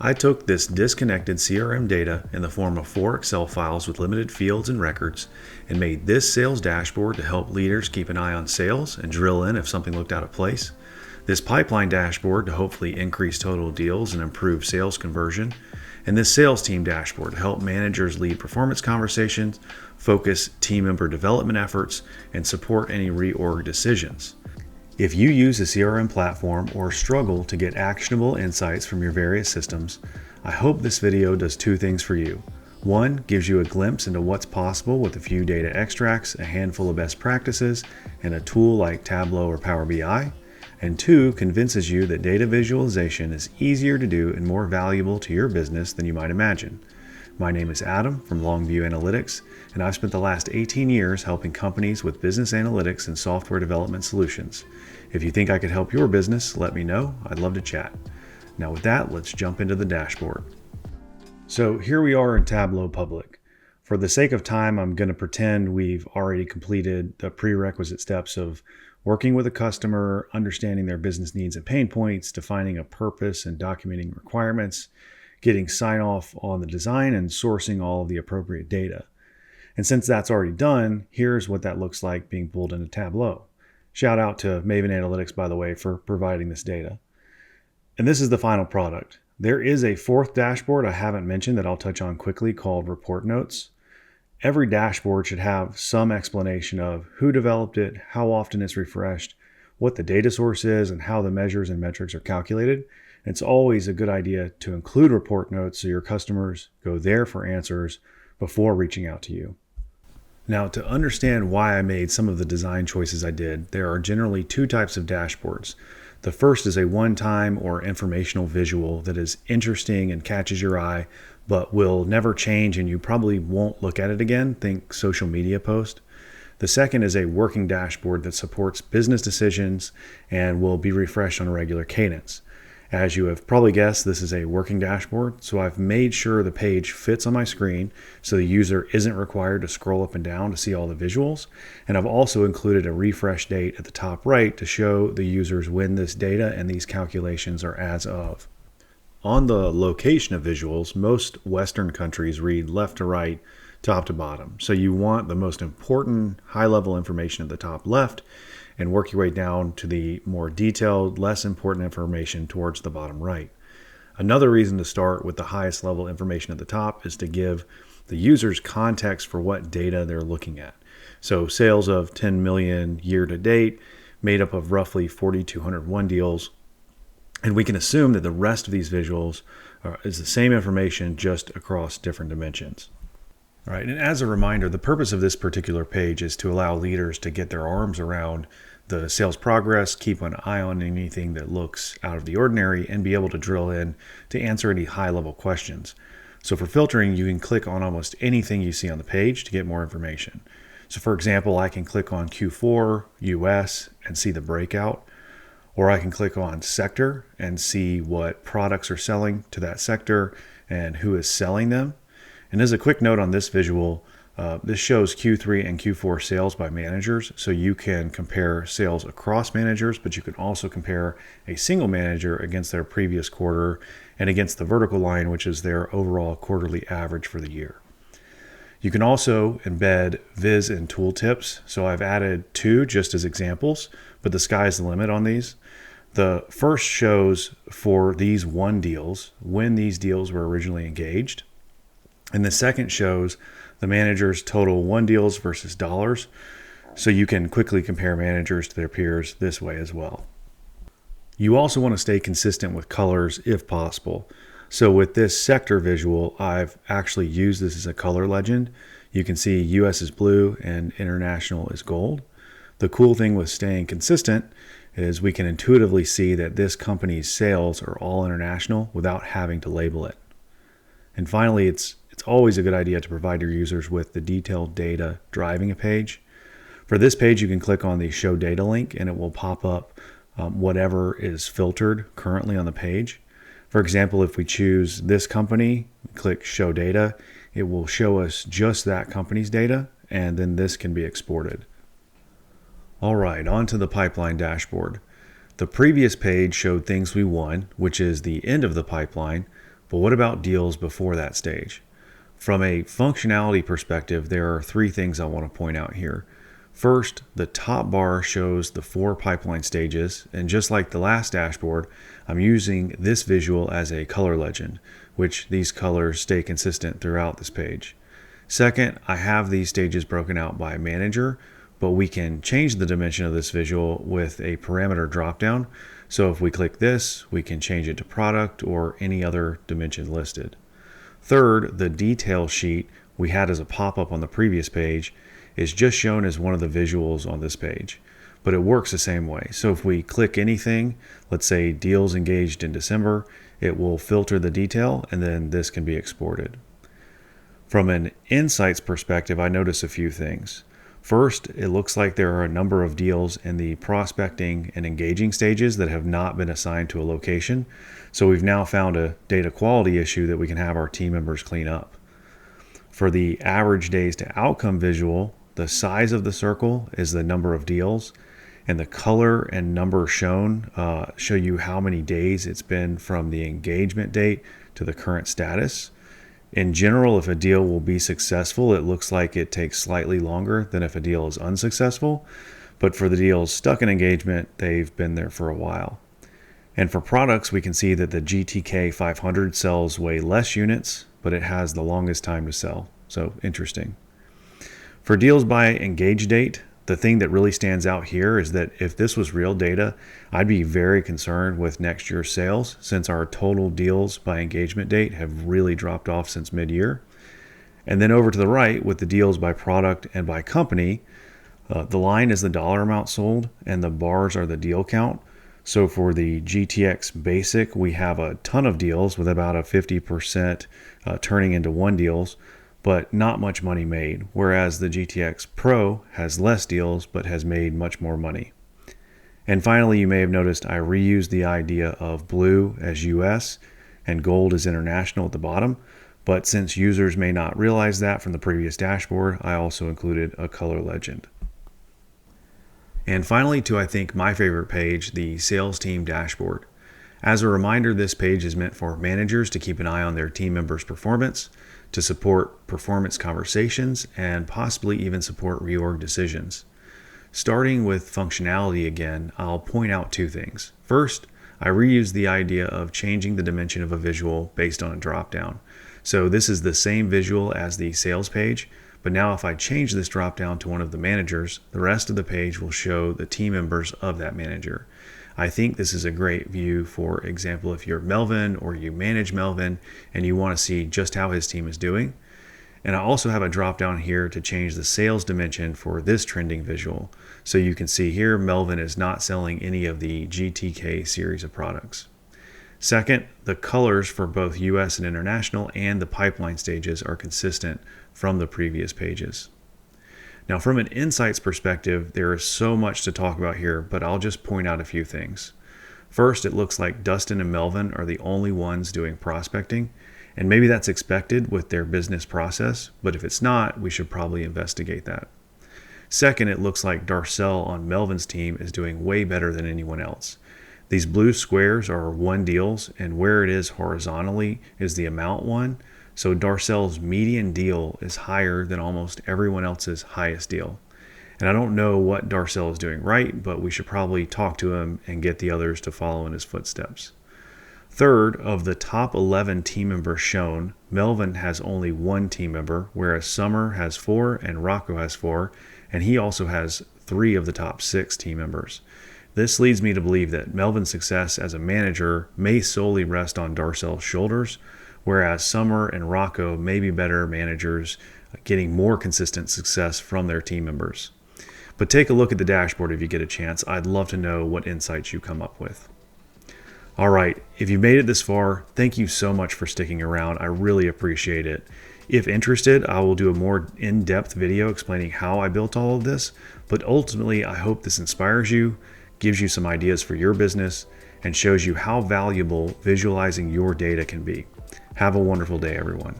I took this disconnected CRM data in the form of 4 Excel files with limited fields and records and made this sales dashboard to help leaders keep an eye on sales and drill in if something looked out of place. This pipeline dashboard to hopefully increase total deals and improve sales conversion. And this sales team dashboard to help managers lead performance conversations, focus team member development efforts, and support any reorg decisions. If you use a CRM platform or struggle to get actionable insights from your various systems, I hope this video does 2 things for you. 1, gives you a glimpse into what's possible with a few data extracts, a handful of best practices, and a tool like Tableau or Power BI. And 2, convinces you that data visualization is easier to do and more valuable to your business than you might imagine. My name is Adam from Longview Analytics, and I've spent the last 18 years helping companies with business analytics and software development solutions. If you think I could help your business, let me know. I'd love to chat. Now with that, let's jump into the dashboard. So here we are in Tableau Public. For the sake of time, I'm going to pretend we've already completed the prerequisite steps of working with a customer, understanding their business needs and pain points, defining a purpose and documenting requirements, getting sign-off on the design, and sourcing all of the appropriate data. And since that's already done, here's what that looks like being pulled into Tableau. Shout out to Maven Analytics, by the way, for providing this data. And this is the final product. There is a 4th dashboard I haven't mentioned that I'll touch on quickly called Report Notes. Every dashboard should have some explanation of who developed it, how often it's refreshed, what the data source is, and how the measures and metrics are calculated. It's always a good idea to include report notes so your customers go there for answers before reaching out to you. Now, to understand why I made some of the design choices I did, there are generally 2 types of dashboards. The first is a one-time or informational visual that is interesting and catches your eye, but will never change and you probably won't look at it again. Think social media post. The second is a working dashboard that supports business decisions and will be refreshed on a regular cadence. As you have probably guessed, this is a working dashboard, so I've made sure the page fits on my screen so the user isn't required to scroll up and down to see all the visuals. And I've also included a refresh date at the top right to show the users when this data and these calculations are as of. On the location of visuals, most Western countries read left to right, top to bottom. So you want the most important high-level information at the top left and work your way down to the more detailed, less important information towards the bottom right. Another reason to start with the highest level information at the top is to give the users context for what data they're looking at. So sales of 10 million year to date, made up of roughly 4,201 deals. And we can assume that the rest of these visuals is the same information just across different dimensions. All right, and as a reminder, the purpose of this particular page is to allow leaders to get their arms around the sales progress, keep an eye on anything that looks out of the ordinary, and be able to drill in to answer any high-level questions. So for filtering, you can click on almost anything you see on the page to get more information. So for example, I can click on Q4, US, and see the breakout, or I can click on sector and see what products are selling to that sector and who is selling them. And as a quick note on this visual, this shows Q3 and Q4 sales by managers. So you can compare sales across managers, but you can also compare a single manager against their previous quarter and against the vertical line, which is their overall quarterly average for the year. You can also embed viz and tooltips. So I've added 2 just as examples, but the sky's the limit on these. The first shows for these won deals when these deals were originally engaged. And the second shows the manager's total won deals versus dollars. So you can quickly compare managers to their peers this way as well. You also want to stay consistent with colors if possible. So with this sector visual, I've actually used this as a color legend. You can see US is blue and international is gold. The cool thing with staying consistent is we can intuitively see that this company's sales are all international without having to label it. And finally, it's always a good idea to provide your users with the detailed data driving a page. For this page, you can click on the Show Data link and it will pop up whatever is filtered currently on the page. For example, if we choose this company, click Show Data, it will show us just that company's data, and then this can be exported. All right, on to the pipeline dashboard. The previous page showed things we won, which is the end of the pipeline, But what about deals before that stage? From a functionality perspective, there are three things I want to point out here. First, the top bar shows the 4 pipeline stages, and just like the last dashboard, I'm using this visual as a color legend, which these colors stay consistent throughout this page. Second, I have these stages broken out by manager, but we can change the dimension of this visual with a parameter dropdown. So if we click this, we can change it to product or any other dimension listed. Third, the detail sheet we had as a pop-up on the previous page is just shown as one of the visuals on this page, but it works the same way. So if we click anything, let's say deals engaged in December, it will filter the detail and then this can be exported. From an insights perspective, I notice a few things. First, it looks like there are a number of deals in the prospecting and engaging stages that have not been assigned to a location. So we've now found a data quality issue that we can have our team members clean up. For the average days to outcome visual, the size of the circle is the number of deals, and the color and number shown show you how many days it's been from the engagement date to the current status. In general, if a deal will be successful, it looks like it takes slightly longer than if a deal is unsuccessful. But for the deals stuck in engagement, they've been there for a while. And for products, we can see that the GTK 500 sells way less units, but it has the longest time to sell. So interesting. For deals by engage date, the thing that really stands out here is that if this was real data, I'd be very concerned with next year's sales since our total deals by engagement date have really dropped off since mid-year. And then over to the right with the deals by product and by company, the line is the dollar amount sold and the bars are the deal count. So for the GTX Basic, we have a ton of deals with about a 50% turning into one deals, but not much money made, whereas the GTX Pro has less deals but has made much more money. And finally, you may have noticed I reused the idea of blue as US and gold as international at the bottom, but since users may not realize that from the previous dashboard, I also included a color legend. And finally, to I think my favorite page, the Sales Team Dashboard. As a reminder, this page is meant for managers to keep an eye on their team members' performance, to support performance conversations, and possibly even support reorg decisions. Starting with functionality again, I'll point out two things. First, I reused the idea of changing the dimension of a visual based on a dropdown. So this is the same visual as the sales page, but now if I change this dropdown to one of the managers, the rest of the page will show the team members of that manager. I think this is a great view, for example, if you're Melvin or you manage Melvin and you want to see just how his team is doing. And I also have a drop down here to change the sales dimension for this trending visual. So you can see here Melvin is not selling any of the GTK series of products. Second, the colors for both US and international and the pipeline stages are consistent from the previous pages. Now, from an insights perspective, there is so much to talk about here, but I'll just point out a few things. First, it looks like Dustin and Melvin are the only ones doing prospecting, and maybe that's expected with their business process, but if it's not, we should probably investigate that. Second, it looks like Darcel on Melvin's team is doing way better than anyone else. These blue squares are one deals, and where it is horizontally is the amount one. So Darcel's median deal is higher than almost everyone else's highest deal. And I don't know what Darcel is doing right, but we should probably talk to him and get the others to follow in his footsteps. Third, of the top 11 team members shown, Melvin has only one team member, whereas Summer has 4 and Rocco has 4, and he also has 3 of the top 6 team members. This leads me to believe that Melvin's success as a manager may solely rest on Darcel's shoulders, whereas Summer and Rocco may be better managers, getting more consistent success from their team members. But take a look at the dashboard if you get a chance. I'd love to know what insights you come up with. All right, if you made it this far, thank you so much for sticking around. I really appreciate it. If interested, I will do a more in-depth video explaining how I built all of this, but ultimately I hope this inspires you, gives you some ideas for your business, and shows you how valuable visualizing your data can be. Have a wonderful day, everyone.